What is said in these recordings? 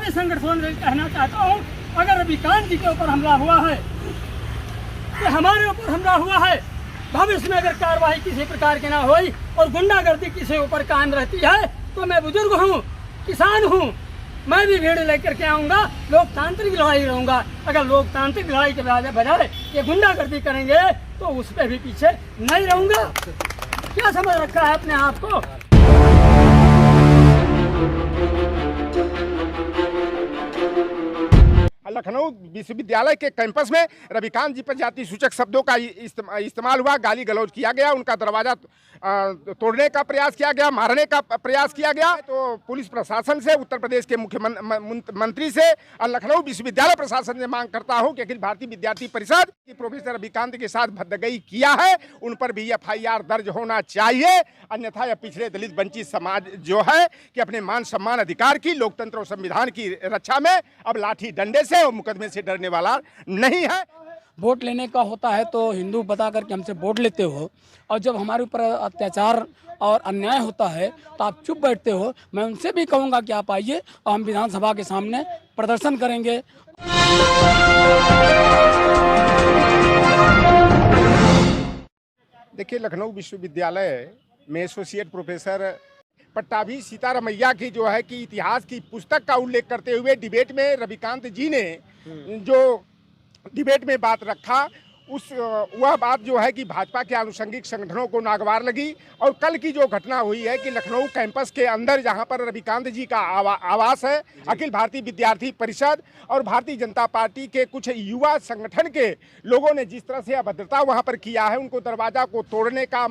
भी संगठनों से कहना चाहता हूँ, अगर रविकांत जी के ऊपर हमला हुआ है तो हमारे ऊपर हमला हुआ है, भविष्य में अगर कार्रवाई किसी प्रकार की ना हुई और गुंडागर्दी किसी ऊपर कायम रहती है तो मैं बुजुर्ग हूँ, किसान हूँ, मैं भी भीड़ लेकर के आऊँगा, लोकतांत्रिक लड़ाई लड़ूंगा। अगर लोकतांत्रिक लड़ाई के बजाय ये गुंडागर्दी करेंगे तो उस पर भी पीछे नहीं रहूँगा। क्या समझ रखा है अपने आप को? लखनऊ विश्वविद्यालय के कैंपस में रविकांत जी पर जाति सूचक शब्दों का इस्तेमाल हुआ, गाली गलौज किया गया, उनका दरवाजा तोड़ने का प्रयास किया गया, मारने का प्रयास किया गया। तो पुलिस प्रशासन से, उत्तर प्रदेश के मुख्यमंत्री से और लखनऊ विश्वविद्यालय प्रशासन से मांग करता हूं कि अखिल भारतीय विद्यार्थी परिषद की प्रोफेसर रविकांत के साथ भद्दगई किया है, उन पर भी FIR दर्ज होना चाहिए। अन्यथा यह पिछड़े दलित वंचित समाज जो है कि अपने मान सम्मान अधिकार की, लोकतंत्र और संविधान की रक्षा में अब लाठी डंडे से और मुकदमे से डरने वाला नहीं है। वोट लेने का होता है तो हिंदू बता करके हमसे वोट लेते हो, और जब हमारे ऊपर अत्याचार और अन्याय होता है तो आप चुप बैठते हो। मैं उनसे भी कहूँगा कि आप आइए और हम विधानसभा के सामने प्रदर्शन करेंगे। देखिए, लखनऊ विश्वविद्यालय में एसोसिएट प्रोफेसर पट्टाभी सीतारमैया की जो है कि इतिहास की पुस्तक का उल्लेख करते हुए डिबेट में रविकांत जी ने जो डिबेट में बात रखा, वह बात जो है कि भाजपा के आनुषंगिक संगठनों को नागवार लगी। और कल की जो घटना हुई है कि लखनऊ कैंपस के अंदर जहां पर रविकांत जी का आवास है, अखिल भारतीय विद्यार्थी परिषद और भारतीय जनता पार्टी के कुछ युवा संगठन के लोगों ने जिस तरह से अभद्रता वहां पर किया है, उनको दरवाजा को तोड़ने का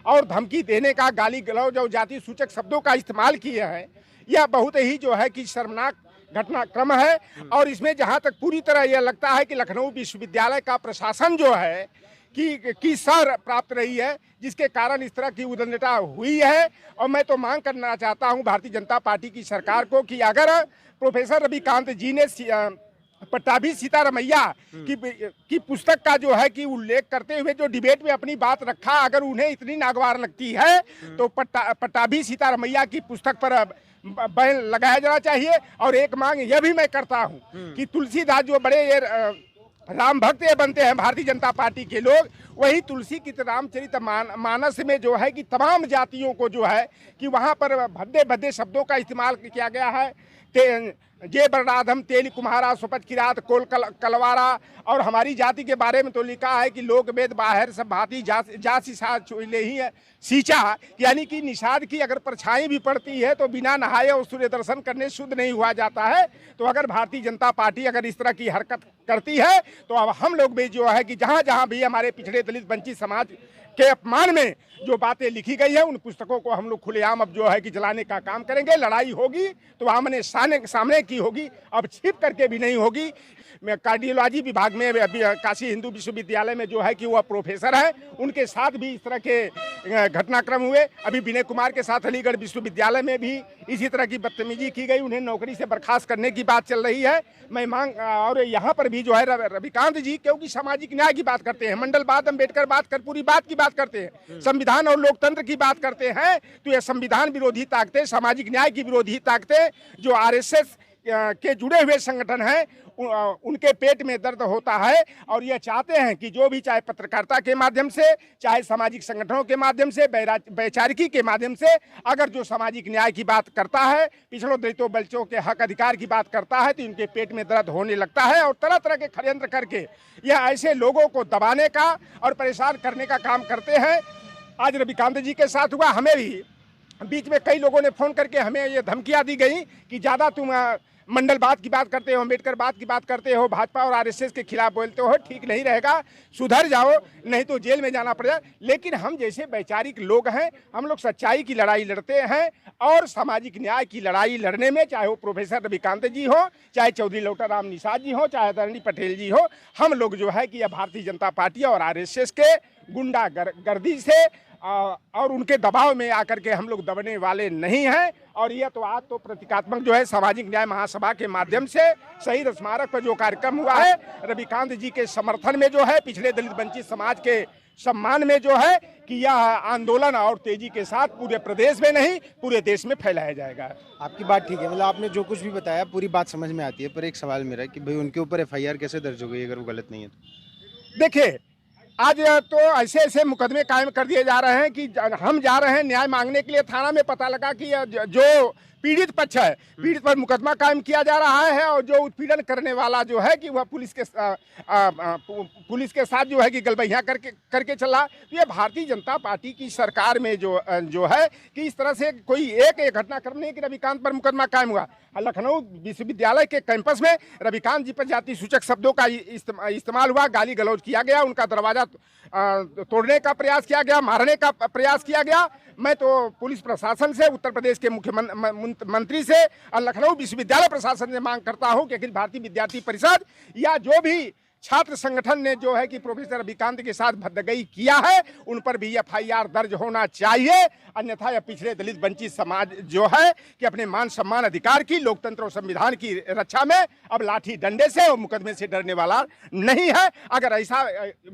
और धमकी देने का, गाली गलौज और जाति सूचक शब्दों का इस्तेमाल किए हैं, यह बहुत ही जो है कि शर्मनाक घटनाक्रम है। और इसमें जहां तक पूरी तरह यह लगता है कि लखनऊ विश्वविद्यालय का प्रशासन जो है कि सर प्राप्त रही है, जिसके कारण इस तरह की उद्दंडता हुई है। और मैं तो मांग करना चाहता हूं भारतीय जनता पार्टी की सरकार को कि अगर प्रोफेसर रविकांत जी ने पट्टाभी सीतारमैया की पुस्तक का जो है कि उल्लेख करते हुए जो डिबेट में अपनी बात रखा, अगर उन्हें इतनी नागवार लगती है तो पट्टाभी सीतारमैया की पुस्तक पर बैन लगाया जाना चाहिए। और एक मांग यह भी मैं करता हूं कि तुलसीदास जो बड़े ये राम भक्त ये बनते हैं भारतीय जनता पार्टी के लोग, वही तुलसी की रामचरित मानस में जो है कि तमाम जातियों को जो है कि वहां पर भद्दे भद्दे शब्दों का इस्तेमाल किया गया है। जे बरराधम तेली कुम्हारा सुपच किरात कोल कलवारा, और हमारी जाति के बारे में तो लिखा है कि लोक वेद बाहर सब भांति जाति ले ही है सींचा, यानी कि निषाद की अगर परछाई भी पड़ती है तो बिना नहाए और सूर्य दर्शन करने शुद्ध नहीं हुआ जाता है। तो अगर भारतीय जनता पार्टी अगर इस तरह की हरकत करती है तो अब हम लोग भी जो है कि जहाँ जहाँ भी हमारे पिछड़े दलित वंचित समाज के अपमान में जो बातें लिखी गई है, उन पुस्तकों को हम लोग खुलेआम अब जो है कि जलाने का काम करेंगे। लड़ाई होगी तो आमने सामने की होगी, अब छिप करके भी नहीं होगी। मैं कार्डियोलॉजी विभाग में काशी हिंदू विश्वविद्यालय में जो है कि वह प्रोफेसर है, उनके साथ भी इस तरह के घटनाक्रम हुए। अभी विनय कुमार के साथ अलीगढ़ विश्वविद्यालय में भी इसी तरह की बदतमीजी की गई, उन्हें नौकरी से बर्खास्त करने की बात चल रही है। मैं मांग और यहाँ पर भी जो है रविकांत जी क्योंकि सामाजिक न्याय की बात करते हैं, मंडलवाद अम्बेडकर बात कर पूरी बात की बात करते हैं, संविधान और लोकतंत्र की बात करते हैं, तो ये संविधान विरोधी ताकतें, सामाजिक न्याय की विरोधी ताकतें जो RSS के जुड़े हुए संगठन हैं, उनके पेट में दर्द होता है। और ये चाहते हैं कि जो भी चाहे पत्रकारिता के माध्यम से, चाहे सामाजिक संगठनों के माध्यम से, वैचारिकी के माध्यम से अगर जो सामाजिक न्याय की बात करता है, पिछड़ों दलितों बच्चों के हक अधिकार की बात करता है, तो इनके पेट में दर्द होने लगता है और तरह तरह के षड्यंत्र करके यह ऐसे लोगों को दबाने का और परेशान करने का काम करते हैं। आज रविकांत जी के साथ हुआ, हमें भी बीच में कई लोगों ने फोन करके हमें ये धमकियां दी गई कि ज़्यादा तुम मंडलवाद की बात करते हो, अम्बेडकरवाद की बात करते हो, भाजपा और RSS के खिलाफ बोलते हो, ठीक नहीं रहेगा, सुधर जाओ नहीं तो जेल में जाना पड़ेगा। लेकिन हम जैसे वैचारिक लोग हैं, हम लोग सच्चाई की लड़ाई लड़ते हैं और सामाजिक न्याय की लड़ाई लड़ने में चाहे वो प्रोफेसर रविकांत जी हो, चाहे चौधरी लौटाराम निषाद जी हो, चाहे आदरणीय पटेल जी हो, हम लोग जो है कि यह भारतीय जनता पार्टी और RSS के गुंडागर्दी से और उनके दबाव में आकर के हम लोग दबने वाले नहीं हैं। और यह तो आज तो प्रतीकात्मक जो है सामाजिक न्याय महासभा के माध्यम से शहीद स्मारक पर जो कार्यक्रम हुआ है, रविकांत जी के समर्थन में जो है पिछले दलित वंचित समाज के सम्मान में जो है कि यह आंदोलन और तेजी के साथ पूरे प्रदेश में नहीं पूरे देश में फैलाया जाएगा। आपकी बात ठीक है, मतलब आपने जो कुछ भी बताया पूरी बात समझ में आती है, पर एक सवाल मेरा कि भाई उनके ऊपर FIR कैसे दर्ज हो गई अगर वो गलत नहीं है तो? देखिए, आज तो ऐसे ऐसे मुकदमे कायम कर दिए जा रहे हैं कि हम जा रहे हैं न्याय मांगने के लिए थाना में, पता लगा कि जो पीड़ित पक्ष है, पीड़ित पर मुकदमा कायम किया जा रहा है और जो उत्पीड़न करने वाला जो है कि वह पुलिस के साथ जो है कि गलबैया करके चला। तो ये भारतीय जनता पार्टी की सरकार में जो है कि इस तरह से कोई एक घटना करने की रविकांत पर मुकदमा कायम हुआ। लखनऊ विश्वविद्यालय के कैंपस में रविकांत जी पर जाति सूचक शब्दों का इस्तेमाल हुआ, गाली गलौज किया गया, उनका दरवाजा तोड़ने का प्रयास किया गया, मारने का प्रयास किया गया। मैं तो पुलिस प्रशासन से, उत्तर प्रदेश के मुख्यमंत्री से और लखनऊ विश्वविद्यालय प्रशासन से मांग करता हूं कि अखिल भारतीय विद्यार्थी परिषद या जो भी छात्र संगठन ने जो है कि प्रोफेसर रविकांत के साथ भद्दगई किया है उन पर भी FIR दर्ज होना चाहिए। अन्यथा यह पिछड़े दलित वंचित समाज जो है कि अपने मान सम्मान अधिकार की, लोकतंत्र और संविधान की रक्षा में अब लाठी डंडे से और मुकदमे से डरने वाला नहीं है। अगर ऐसा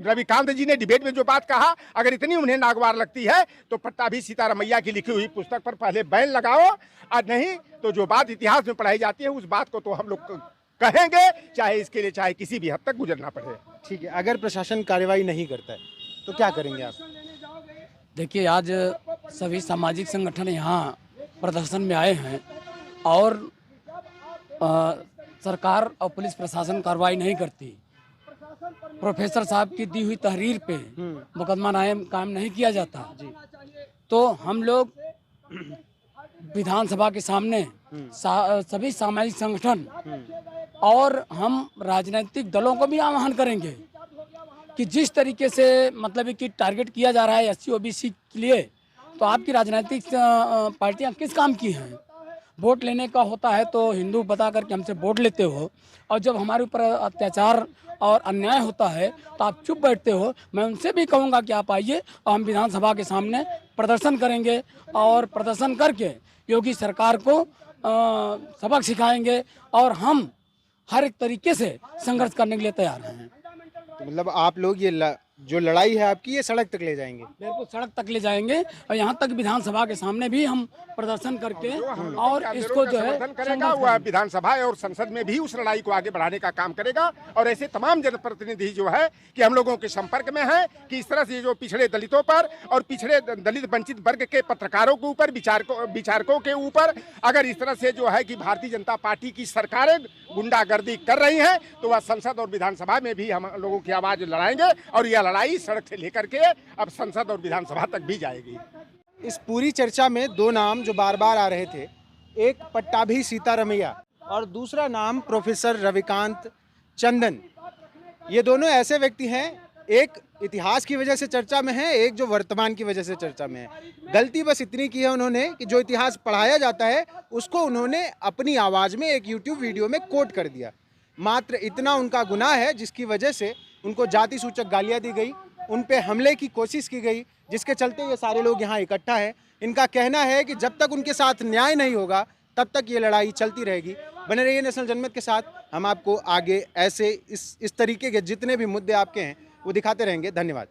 रविकांत जी ने डिबेट में जो बात कहा, अगर इतनी उन्हें नागवार लगती है तो पट्टाभी सीतारमैया की लिखी हुई पुस्तक पर पहले बैन लगाओ, और नहीं तो जो बात इतिहास में पढ़ाई जाती है उस बात को तो हम लोग कहेंगे, चाहे इसके लिए चाहे किसी भी हद तक गुजरना पड़े। ठीक है, अगर प्रशासन कार्रवाई नहीं करता है तो क्या करेंगे आप? देखिए, आज सभी सामाजिक संगठन यहाँ प्रदर्शन में आए हैं और सरकार और पुलिस प्रशासन कार्रवाई नहीं करती। प्रोफेसर साहब की दी हुई तहरीर पे मुकदमा कायम नहीं किया जाता, तो हम लोग विधानसभा के सामने सभी सामाजिक संगठन और हम राजनीतिक दलों को भी आह्वान करेंगे कि जिस तरीके से मतलब कि टारगेट किया जा रहा है SC OBC के लिए, तो आपकी राजनीतिक पार्टियां किस काम की हैं? वोट लेने का होता है तो हिंदू बता करके हमसे वोट लेते हो, और जब हमारे ऊपर अत्याचार और अन्याय होता है तो आप चुप बैठते हो। मैं उनसे भी कहूँगा कि आप आइए और हम विधानसभा के सामने प्रदर्शन करेंगे और प्रदर्शन करके योगी सरकार को सबक सिखाएंगे और हम हर एक तरीके से संघर्ष करने के लिए तैयार हैं। तो मतलब आप लोग ये जो लड़ाई है आपकी ये सड़क तक ले जाएंगे? बिल्कुल सड़क तक ले जाएंगे और यहाँ तक विधानसभा के सामने भी हम प्रदर्शन करके और इसको जो है करेगा, वह विधानसभा और संसद में भी उस लड़ाई को आगे बढ़ाने का काम करेगा। और ऐसे तमाम जनप्रतिनिधि जो है कि हम लोगों के संपर्क में है कि इस तरह से जो पिछड़े दलितों पर और पिछड़े दलित वंचित वर्ग के पत्रकारों के ऊपर, विचारकों के ऊपर अगर इस तरह से जो है कि भारतीय जनता पार्टी की सरकारें गुंडागर्दी कर रही हैं तो वह संसद और विधानसभा में भी हम लोगों की आवाज लड़ाएंगे और यह लड़ाई सड़क से लेकर के अब संसद और विधानसभा तक भी जाएगी। इस पूरी चर्चा में दो नाम जो बार बार आ रहे थे, एक पट्टाभी सीतारमैया और दूसरा नाम प्रोफेसर रविकांत चंदन। ये दोनों ऐसे व्यक्ति हैं, एक इतिहास की वजह से चर्चा में है, एक जो वर्तमान की वजह से चर्चा में है। गलती बस इतनी की है उन्होंने कि जो इतिहास पढ़ाया जाता है उसको उन्होंने अपनी आवाज़ में एक YouTube वीडियो में कोट कर दिया। मात्र इतना उनका गुनाह है जिसकी वजह से उनको जाति सूचक गालियाँ दी गई, उन पे हमले की कोशिश की गई, जिसके चलते ये सारे लोग यहाँ इकट्ठा है। इनका कहना है कि जब तक उनके साथ न्याय नहीं होगा तब तक ये लड़ाई चलती रहेगी। बने रहिए नेशनल जनमत के साथ, हम आपको आगे ऐसे इस तरीके के जितने भी मुद्दे आपके हैं वो दिखाते रहेंगे। धन्यवाद।